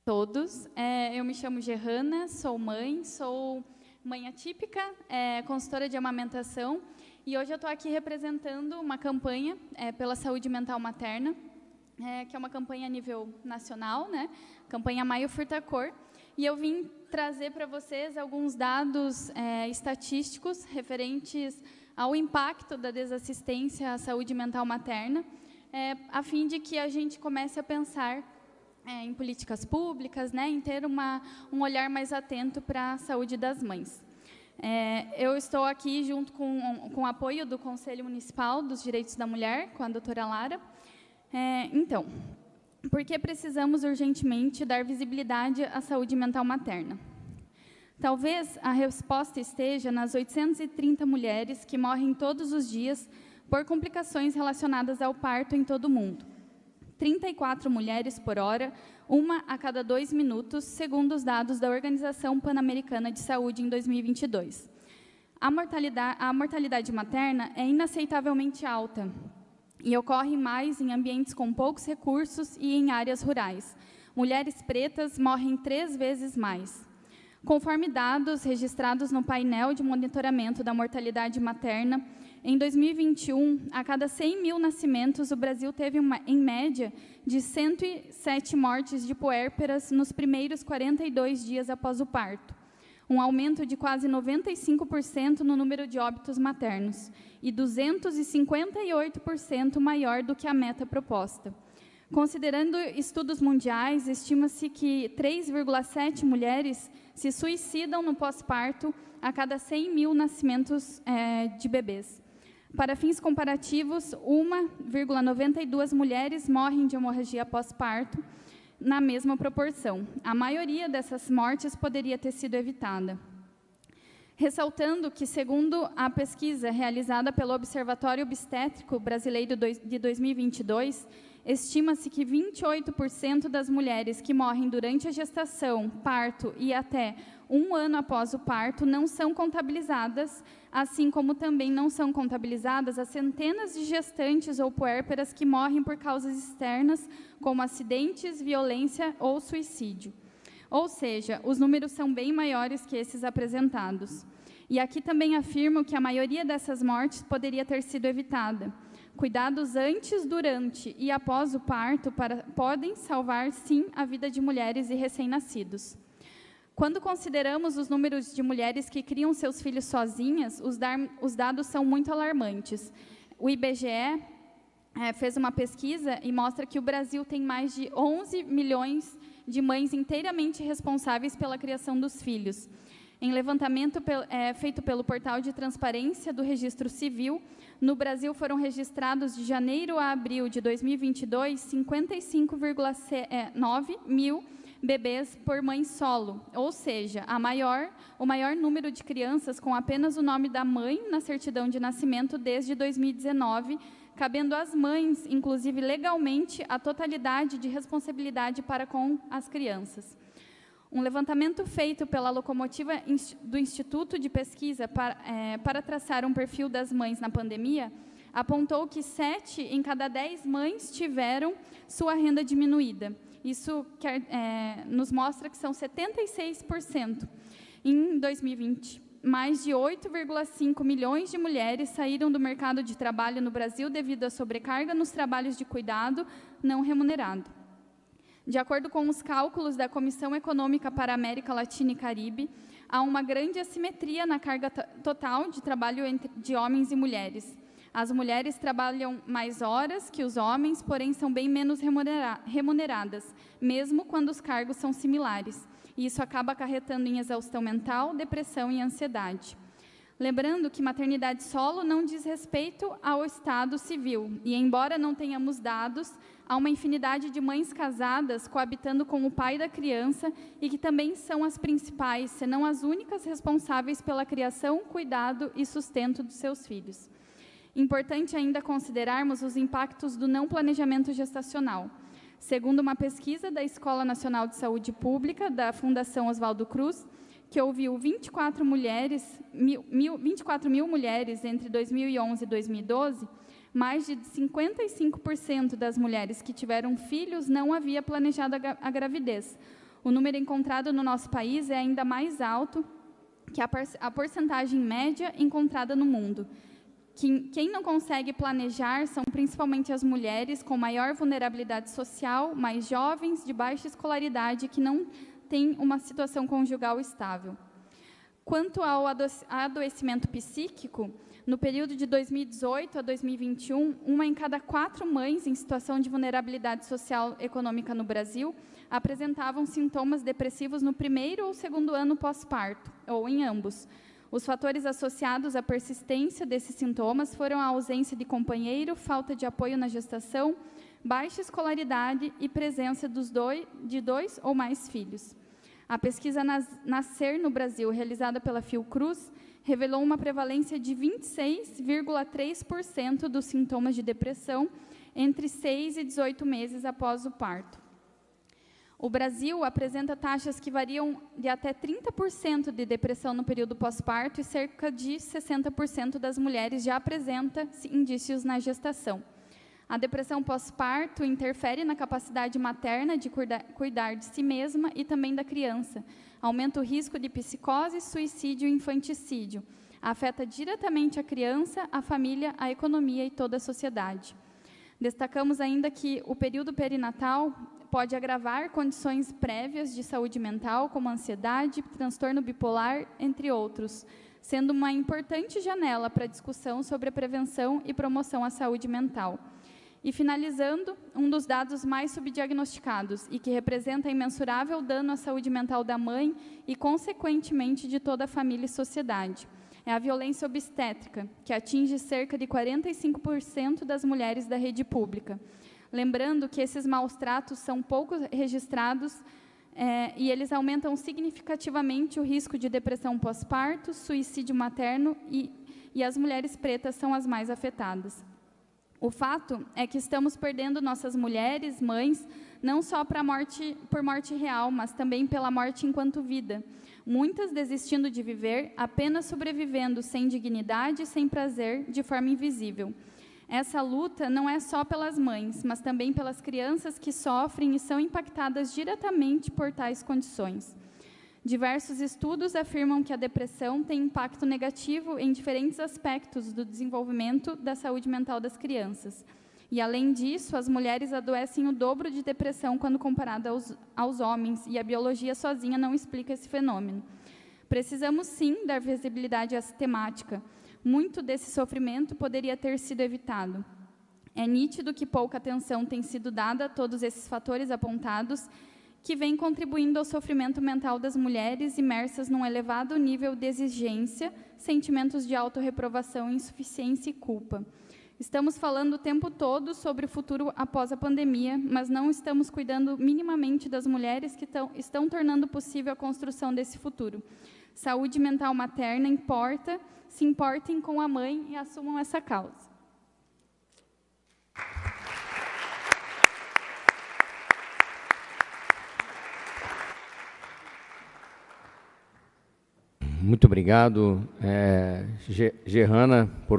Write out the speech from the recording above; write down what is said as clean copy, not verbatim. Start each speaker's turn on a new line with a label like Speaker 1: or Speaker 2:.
Speaker 1: Todos. Eu me chamo Gerrana, sou mãe atípica, consultora de amamentação, e hoje eu estou aqui representando uma campanha pela saúde mental materna, que é uma campanha a nível nacional, né? Campanha Maio Furta Cor, e eu vim trazer para vocês alguns dados estatísticos referentes ao impacto da desassistência à saúde mental materna, a fim de que a gente comece a pensar em políticas públicas, né, em ter um olhar mais atento para a saúde das mães. Eu estou aqui junto com o apoio do Conselho Municipal dos Direitos da Mulher, com a doutora Lara. Então, por que precisamos urgentemente dar visibilidade à saúde mental materna? Talvez a resposta esteja nas 830 mulheres que morrem todos os dias por complicações relacionadas ao parto em todo o mundo. 34 mulheres por hora, uma a cada 2 minutos, segundo os dados da Organização Pan-Americana de Saúde em 2022. A mortalidade materna é inaceitavelmente alta e ocorre mais em ambientes com poucos recursos e em áreas rurais. Mulheres pretas morrem 3 vezes mais. Conforme dados registrados no painel de monitoramento da mortalidade materna, em 2021, a cada 100 mil nascimentos, o Brasil teve, em média, de 107 mortes de puérperas nos primeiros 42 dias após o parto, um aumento de quase 95% no número de óbitos maternos e 258% maior do que a meta proposta. Considerando estudos mundiais, estima-se que 3,7 mulheres se suicidam no pós-parto a cada 100 mil nascimentos de bebês. Para fins comparativos, 1,92 mulheres morrem de hemorragia pós-parto, na mesma proporção. A maioria dessas mortes poderia ter sido evitada. Ressaltando que, segundo a pesquisa realizada pelo Observatório Obstétrico Brasileiro de 2022, estima-se que 28% das mulheres que morrem durante a gestação, parto e até 1 ano após o parto não são contabilizadas, assim como também não são contabilizadas as centenas de gestantes ou puérperas que morrem por causas externas, como acidentes, violência ou suicídio. Ou seja, os números são bem maiores que esses apresentados. E aqui também afirmo que a maioria dessas mortes poderia ter sido evitada. Cuidados antes, durante e após o parto podem salvar, sim, a vida de mulheres e recém-nascidos. Quando consideramos os números de mulheres que criam seus filhos sozinhas, os dados são muito alarmantes. O IBGE fez uma pesquisa e mostra que o Brasil tem mais de 11 milhões de mães inteiramente responsáveis pela criação dos filhos. Em levantamento feito pelo Portal de Transparência do Registro Civil, no Brasil foram registrados de janeiro a abril de 2022 55,9 mil bebês por mãe solo, ou seja, o maior número de crianças com apenas o nome da mãe na certidão de nascimento desde 2019, cabendo às mães, inclusive legalmente, a totalidade de responsabilidade para com as crianças. Um levantamento feito pela locomotiva do Instituto de Pesquisa para traçar um perfil das mães na pandemia, apontou que 7 em cada 10 mães tiveram sua renda diminuída. Isso nos mostra que são 76%. Em 2020, mais de 8,5 milhões de mulheres saíram do mercado de trabalho no Brasil devido à sobrecarga nos trabalhos de cuidado não remunerado. De acordo com os cálculos da Comissão Econômica para a América Latina e Caribe, há uma grande assimetria na carga total de trabalho de homens e mulheres. As mulheres trabalham mais horas que os homens, porém são bem menos remuneradas, mesmo quando os cargos são similares. E isso acaba acarretando em exaustão mental, depressão e ansiedade. Lembrando que maternidade solo não diz respeito ao estado civil, e embora não tenhamos dados, há uma infinidade de mães casadas coabitando com o pai da criança e que também são as principais, se não as únicas responsáveis pela criação, cuidado e sustento dos seus filhos. Importante ainda considerarmos os impactos do não planejamento gestacional. Segundo uma pesquisa da Escola Nacional de Saúde Pública, da Fundação Oswaldo Cruz, que ouviu 24 mil mulheres entre 2011 e 2012, mais de 55% das mulheres que tiveram filhos não havia planejado a gravidez. O número encontrado no nosso país é ainda mais alto que a porcentagem média encontrada no mundo. Quem não consegue planejar são principalmente as mulheres com maior vulnerabilidade social, mais jovens, de baixa escolaridade, que não têm uma situação conjugal estável. Quanto ao adoecimento psíquico, no período de 2018 a 2021, 1 em cada 4 mães em situação de vulnerabilidade social e econômica no Brasil apresentavam sintomas depressivos no primeiro ou segundo ano pós-parto, ou em ambos. Os fatores associados à persistência desses sintomas foram a ausência de companheiro, falta de apoio na gestação, baixa escolaridade e presença de dois ou mais filhos. A pesquisa Nascer no Brasil, realizada pela Fiocruz, revelou uma prevalência de 26,3% dos sintomas de depressão entre 6 e 18 meses após o parto. O Brasil apresenta taxas que variam de até 30% de depressão no período pós-parto e cerca de 60% das mulheres já apresenta indícios na gestação. A depressão pós-parto interfere na capacidade materna de cuidar de si mesma e também da criança. Aumenta o risco de psicose, suicídio e infanticídio. Afeta diretamente a criança, a família, a economia e toda a sociedade. Destacamos ainda que o período perinatal pode agravar condições prévias de saúde mental, como ansiedade, transtorno bipolar, entre outros, sendo uma importante janela para a discussão sobre a prevenção e promoção à saúde mental. E, finalizando, um dos dados mais subdiagnosticados e que representa imensurável dano à saúde mental da mãe e, consequentemente, de toda a família e sociedade. É a violência obstétrica, que atinge cerca de 45% das mulheres da rede pública. Lembrando que esses maus-tratos são pouco registrados e eles aumentam significativamente o risco de depressão pós-parto, suicídio materno e as mulheres pretas são as mais afetadas. O fato é que estamos perdendo nossas mulheres, mães, não só por morte real, mas também pela morte enquanto vida. Muitas desistindo de viver, apenas sobrevivendo sem dignidade e sem prazer, de forma invisível. Essa luta não é só pelas mães, mas também pelas crianças que sofrem e são impactadas diretamente por tais condições. Diversos estudos afirmam que a depressão tem impacto negativo em diferentes aspectos do desenvolvimento da saúde mental das crianças. E, além disso, as mulheres adoecem o dobro de depressão quando comparadas aos homens, e a biologia sozinha não explica esse fenômeno. Precisamos, sim, dar visibilidade a essa temática. Muito desse sofrimento poderia ter sido evitado. É nítido que pouca atenção tem sido dada a todos esses fatores apontados, que vem contribuindo ao sofrimento mental das mulheres imersas num elevado nível de exigência, sentimentos de autorreprovação, insuficiência e culpa. Estamos falando o tempo todo sobre o futuro após a pandemia, mas não estamos cuidando minimamente das mulheres que estão tornando possível a construção desse futuro. Saúde mental materna importa, se importem com a mãe e assumam essa causa.
Speaker 2: Muito obrigado, Gerhana, por